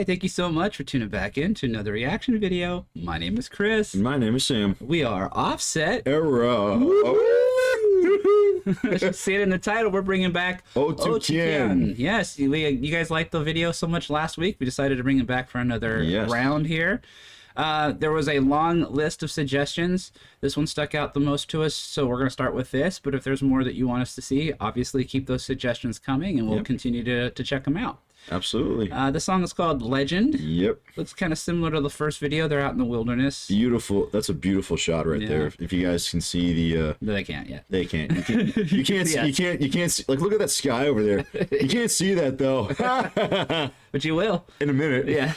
right, thank you so much for tuning back in to another reaction video. My name is Chris. My name is Sam. We are Offset. Era. As you see it in the title, we're bringing back OTYKEN. Yes, you guys liked the video so much last week, we decided to bring it back for another round here. There was a long list of suggestions. This one stuck out the most to us, so we're going to start with this. But if there's more that you want us to see, obviously keep those suggestions coming, and we'll continue to check them out. Absolutely. The song is called Legend. Yep. Looks kind of similar to the first video. They're out in the wilderness. Beautiful. That's a beautiful shot right there. If you guys can see the. No, they can't yet. They can't. You can't. You can't see. Like, look at that sky over there. You can't see that though. But you will in a minute. Yeah.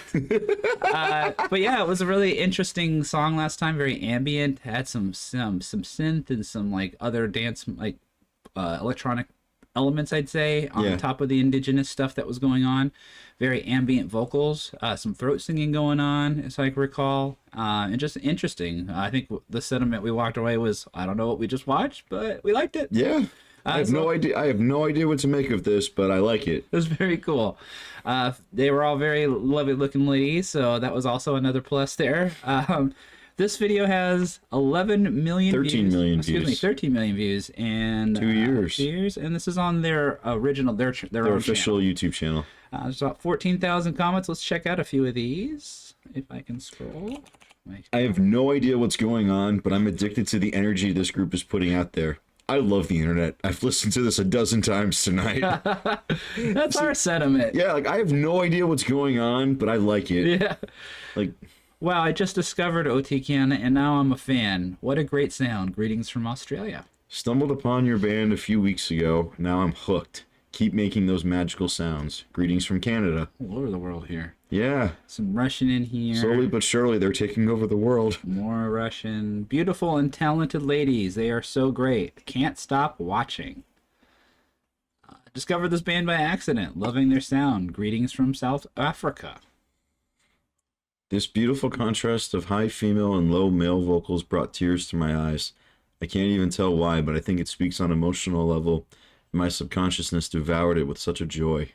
But yeah, it was a really interesting song last time. Very ambient. Had some synth and some like other dance electronic elements, I'd say, on top of the indigenous stuff that was going on. Very ambient vocals, some throat singing going on, as I recall, and just interesting. I think the sentiment we walked away was, I don't know what we just watched, but we liked it. Yeah. I have no idea. I have no idea what to make of this, but I like it. It was very cool. They were all very lovely looking ladies, so that was also another plus there. This video has 11 million 13 million views. Excuse me, 13 million views in 2 years. 2 years, and this is on their original, their own official channel. YouTube channel. There's about 14,000 comments. Let's check out a few of these, if I can scroll. I have no idea what's going on, but I'm addicted to the energy this group is putting out there. I love the internet. I've listened to this a dozen times tonight. That's our sentiment. Yeah, like, I have no idea what's going on, but I like it. Yeah. Like, wow, I just discovered OTYKEN, and now I'm a fan. What a great sound. Greetings from Australia. Stumbled upon your band a few weeks ago. Now I'm hooked. Keep making those magical sounds. Greetings from Canada. All over the world here. Yeah. Some Russian in here. Slowly but surely, they're taking over the world. More Russian. Beautiful and talented ladies. They are so great. Can't stop watching. Discovered this band by accident. Loving their sound. Greetings from South Africa. This beautiful contrast of high female and low male vocals brought tears to my eyes. I can't even tell why, but I think it speaks on an emotional level. My subconsciousness devoured it with such a joy.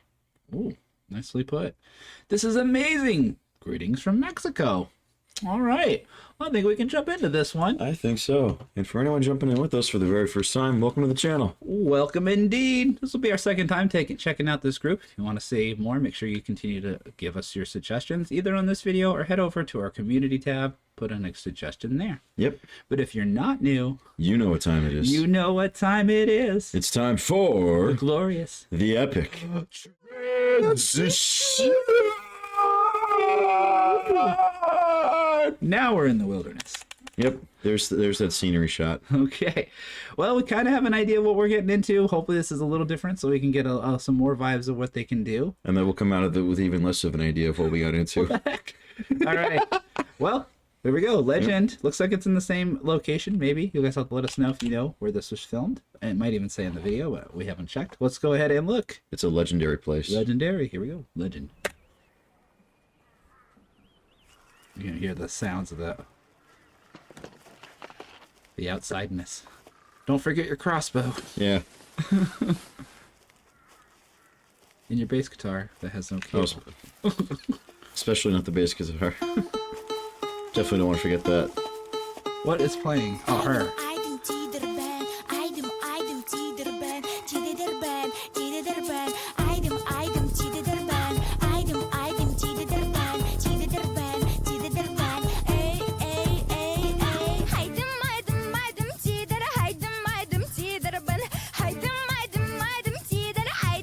Ooh, nicely put. This is amazing. Greetings from Mexico. All right. Well, I think we can jump into this one. I think so. And for anyone jumping in with us for the very first time, welcome to the channel. Welcome indeed. This will be our second time checking out this group. If you want to see more, make sure you continue to give us your suggestions, either on this video or head over to our community tab. Put in a suggestion there. Yep. But if you're not new, you know what time it is. You know what time it is. It's time for the glorious, the epic transition. Now we're in the wilderness. Yep, there's that scenery shot. Okay, well, we kind of have an idea of what we're getting into. Hopefully this is a little different so we can get some more vibes of what they can do. And then we'll come out of it with even less of an idea of what we got into. What the heck? All right, well, there we go. Legend. Yep. Looks like it's in the same location, maybe. You guys have to let us know if you know where this was filmed. And it might even say in the video, but we haven't checked. Let's go ahead and look. It's a legendary place. Legendary. Here we go. Legend. You're going to hear the sounds of the outsideness. Don't forget your crossbow. Yeah. And your bass guitar that has no cable. Especially not the bass guitar. Definitely don't want to forget that. What is playing? Oh, her.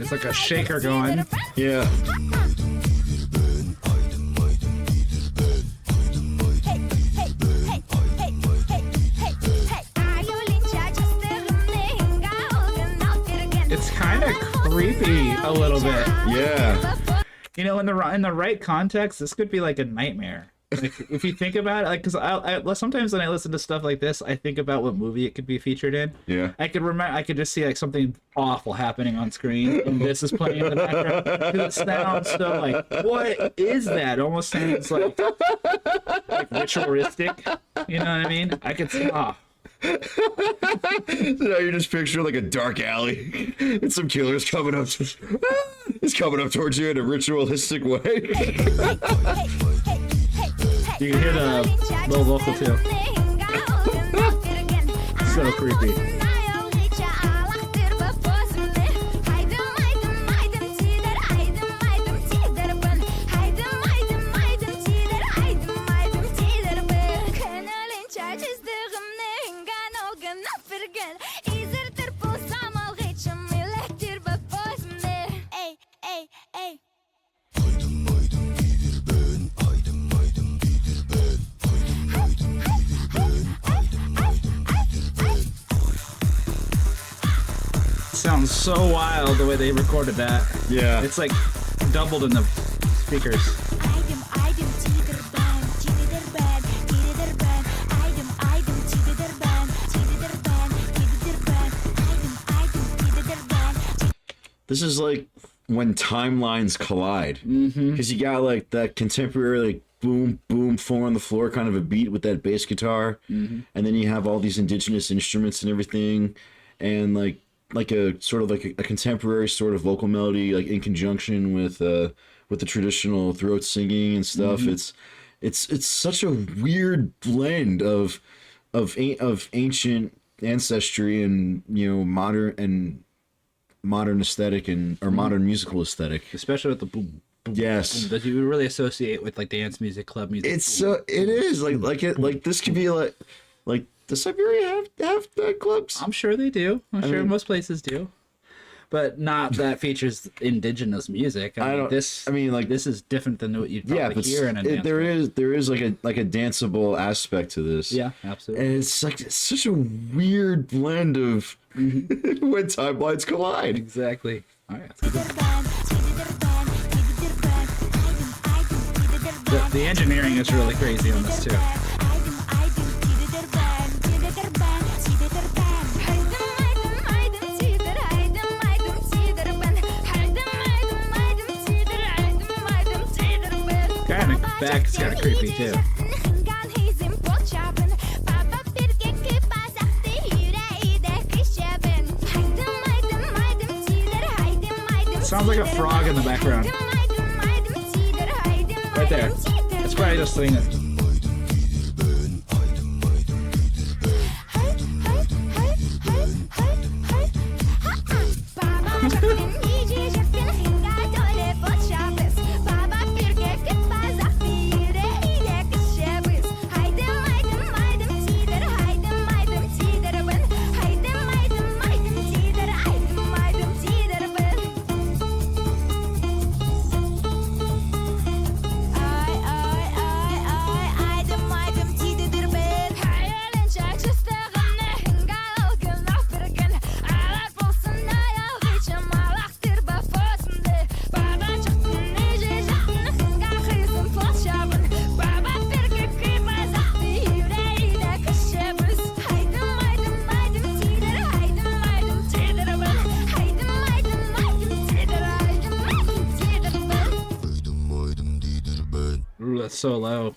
It's like a shaker going. Yeah. It's kind of creepy a little bit. Yeah. You know, in the right context, this could be like a nightmare. Like, if you think about it, like, because I sometimes when I listen to stuff like this, I think about what movie it could be featured in. Yeah. I could just see like something awful happening on screen, and this is playing in the background. Because it sounds so like, what is that? It almost sounds like ritualistic. You know what I mean? I could see. Oh. So now you're just picturing like a dark alley and some killers coming up. It's coming up towards you in a ritualistic way. You can hear the low vocal too. So creepy. Sounds so wild the way they recorded that. Yeah. It's like doubled in the speakers. This is like when timelines collide. Because you got like that contemporary, like boom, boom, four on the floor kind of a beat with that bass guitar. And then you have all these indigenous instruments and everything. And like a sort of like a contemporary sort of vocal melody, like in conjunction with the traditional throat singing and stuff. It's such a weird blend of ancient ancestry and, you know, modern aesthetic or modern musical aesthetic, Especially with the boom, boom, yes, boom, that you would really associate with like dance music, club music. it's so it is like this could be like does Siberia have nightclubs? I'm sure they do. I'm sure most places do. But not that features indigenous music. I mean, this is different than what you'd probably hear in a dance club. There is like a danceable aspect to this. Yeah, absolutely. And it's such a weird blend of when timelines collide. Exactly. All right. Let's keep going. The engineering is really crazy on this too. Kind of back, it's kind of creepy too. Sounds like a frog in the background. Right there. It's probably just singing. Ooh, that's so low.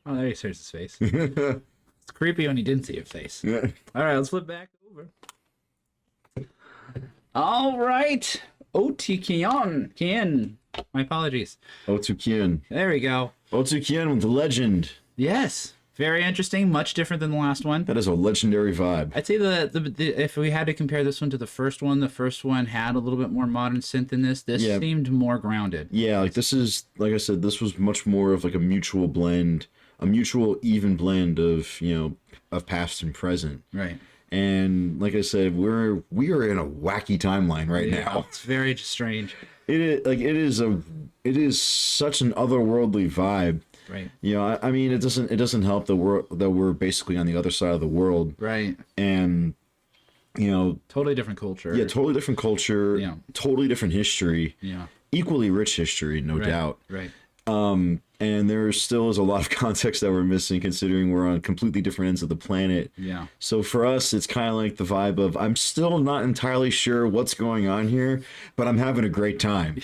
Oh, there he sees his face. It's creepy when you didn't see your face. Yeah. All right, let's flip back over. All right. OTYKEN. My apologies. OTYKEN. There we go. OTYKEN with the legend. Yes. Very interesting. Much different than the last one. That is a legendary vibe. I'd say if we had to compare this one to the first one had a little bit more modern synth in this. This seemed more grounded. Yeah, like this is, like I said, this was much more of like a mutual blend, a mutual even blend of, you know, of past and present. Right. And like I said, we are in a wacky timeline right now. It's very strange. It is such an otherworldly vibe. Right. You know, I mean, it doesn't help that we're basically on the other side of the world. Right. And, you know, totally different culture. Yeah, totally different culture. Yeah. Totally different history. Yeah. Equally rich history, no doubt. Right. And there still is a lot of context that we're missing, considering we're on completely different ends of the planet. Yeah. So for us, it's kind of like the vibe of, I'm still not entirely sure what's going on here, but I'm having a great time.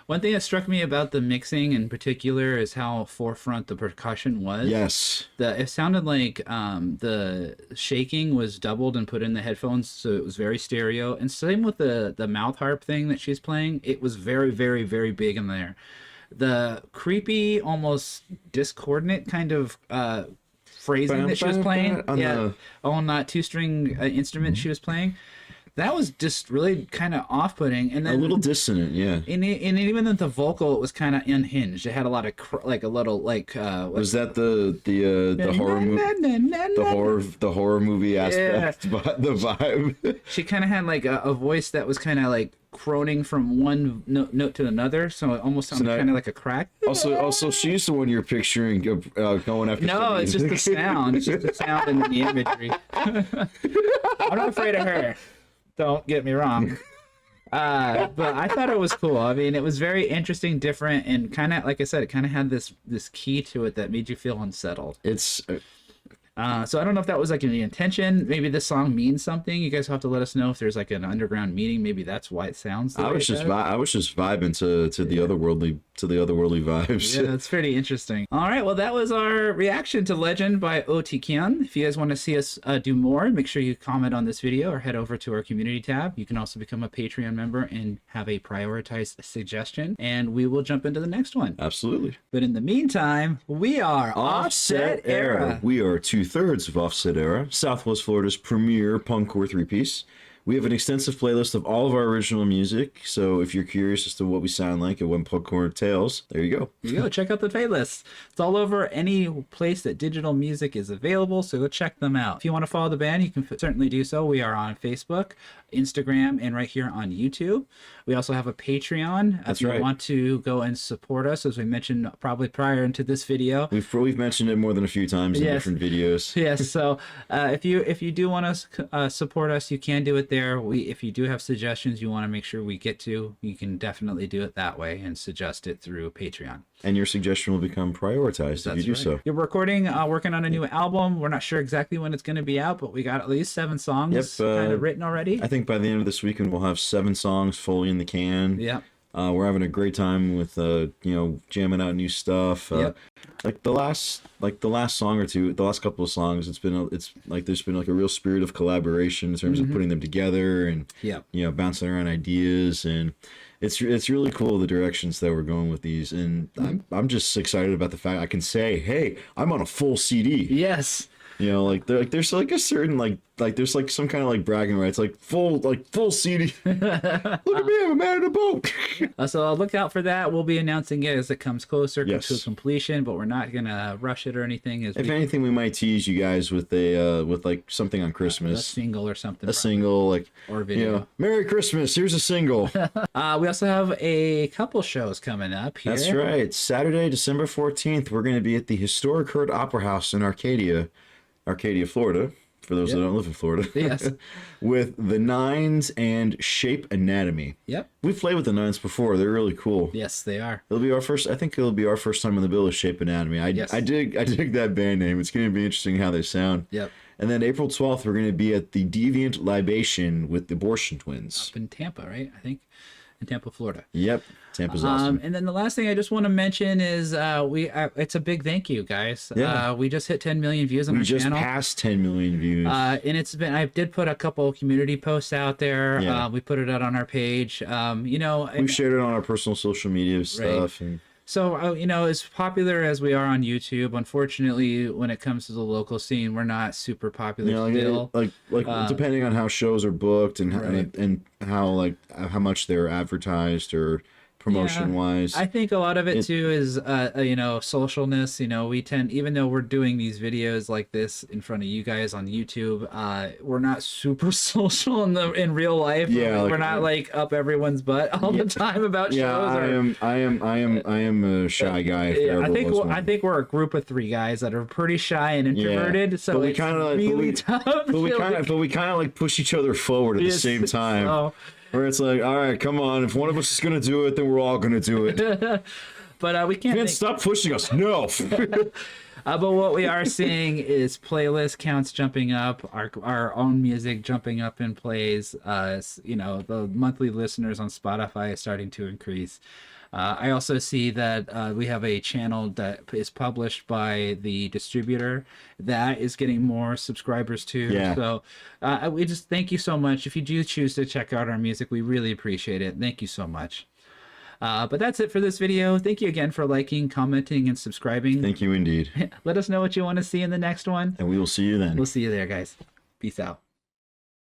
One thing that struck me about the mixing in particular is how forefront the percussion was. Yes. It sounded like the shaking was doubled and put in the headphones, so it was very stereo. And same with the mouth harp thing that she's playing. It was very, very, very big in there. The creepy, almost discordant kind of phrasing that she was playing, on that two-string instrument she was playing, that was just really kind of off-putting, and then a little dissonant, yeah. And even the vocal, it was kind of unhinged. It had a lot of was that the horror movie, the horror movie aspect, but the vibe? She kind of had like a voice that was kind of like croning from one note to another, so it almost sounded kind of like a crack. Also, she's the one you're picturing going after. No, it's just the sound. It's just the sound and the imagery. I'm not afraid of her. Don't get me wrong. But I thought it was cool. I mean, it was very interesting, different, and kind of, like I said, it kind of had this key to it that made you feel unsettled. It's so I don't know if that was like the intention. Maybe this song means something. You guys have to let us know if there's like an underground meaning. Maybe that's why it sounds. I was just vibing to the otherworldly vibes. Yeah, that's pretty interesting. All right, well, that was our reaction to Legend by OTYKEN. If you guys want to see us do more, make sure you comment on this video or head over to our community tab. You can also become a Patreon member and have a prioritized suggestion, and we will jump into the next one. Absolutely. But in the meantime, we are Offset Era. We are 2/3 of Offset Era, Southwest Florida's premier punkcore three-piece. We have an extensive playlist of all of our original music, so if you're curious as to what we sound like and what punkcore entails, there you go. There you go. Check out the playlist. It's all over any place that digital music is available, so go check them out. If you want to follow the band, you can certainly do so. We are on Facebook, Instagram, and right here on YouTube. We also have a Patreon. That's if you right. want to go and support us, as we mentioned probably prior into this video. We've mentioned it more than a few times in different videos. Yes, so if you do want to support us, you can do it there. If you do have suggestions you want to make sure we get to, you can definitely do it that way and suggest it through Patreon. And your suggestion will become prioritized if you do so. You're working on a new album. We're not sure exactly when it's going to be out, but we got at least 7 songs kind of written already. I think by the end of this weekend we'll have 7 songs fully in the can. Yeah. We're having a great time with jamming out new stuff. Like the last song or two, the last couple of songs, there's been like a real spirit of collaboration in terms of putting them together and bouncing around ideas, and it's really cool the directions that we're going with these, and I'm just excited about the fact I can say, hey, I'm on a full CD. Yes. There's like a certain there's like some kind of like bragging rights, like full CD. Look at me, I'm a man in a boat. So I'll look out for that. We'll be announcing it as it comes closer to completion, but we're not gonna rush it or anything. If anything, we might tease you guys with like something on Christmas, a single or something. Single, or video. Merry Christmas. Here's a single. We also have a couple shows coming up here. That's right. Saturday, December 14th, we're going to be at the historic Hurt Opera House in Arcadia, Florida, for those that don't live in Florida. Yes. With the Nines and Shape Anatomy. Yep. We've played with the Nines before. They're really cool. Yes, they are. I think it'll be our first time on the bill with Shape Anatomy. I dig that band name. It's going to be interesting how they sound. Yep. And then April 12th, we're going to be at the Deviant Libation with the Abortion Twins. Up in Tampa, right? I think. In Tampa, Florida. Yep. Tampa's awesome. And then the last thing I just want to mention is it's a big thank you, guys. Yeah. We just hit 10 million views on our channel. We just passed 10 million views. And I did put a couple community posts out there. Yeah. We put it out on our page. We've shared it on our personal social media stuff. Right. So, as popular as we are on YouTube, unfortunately, when it comes to the local scene, we're not super popular still. Depending on how shows are booked and how much they're advertised or promotion wise. I think a lot of it too is socialness. We tend, even though we're doing these videos like this in front of you guys on YouTube, we're not super social in real life. Yeah, we're not like up everyone's butt all the time about shows. I am a shy guy. I think we're a group of 3 guys that are pretty shy and introverted. So it's really tough. But we kind of like push each other forward at the same time. So, where it's like, all right, come on. If one of us is going to do it, then we're all going to do it. But we can't stop pushing us. No. But what we are seeing is playlist counts jumping up, our own music jumping up in plays. The monthly listeners on Spotify is starting to increase. I also see that we have a channel that is published by the distributor that is getting more subscribers too. Yeah. So we just thank you so much. If you do choose to check out our music, we really appreciate it. Thank you so much. But that's it for this video. Thank you again for liking, commenting, and subscribing. Thank you indeed. Let us know what you want to see in the next one. And we will see you then. We'll see you there, guys. Peace out.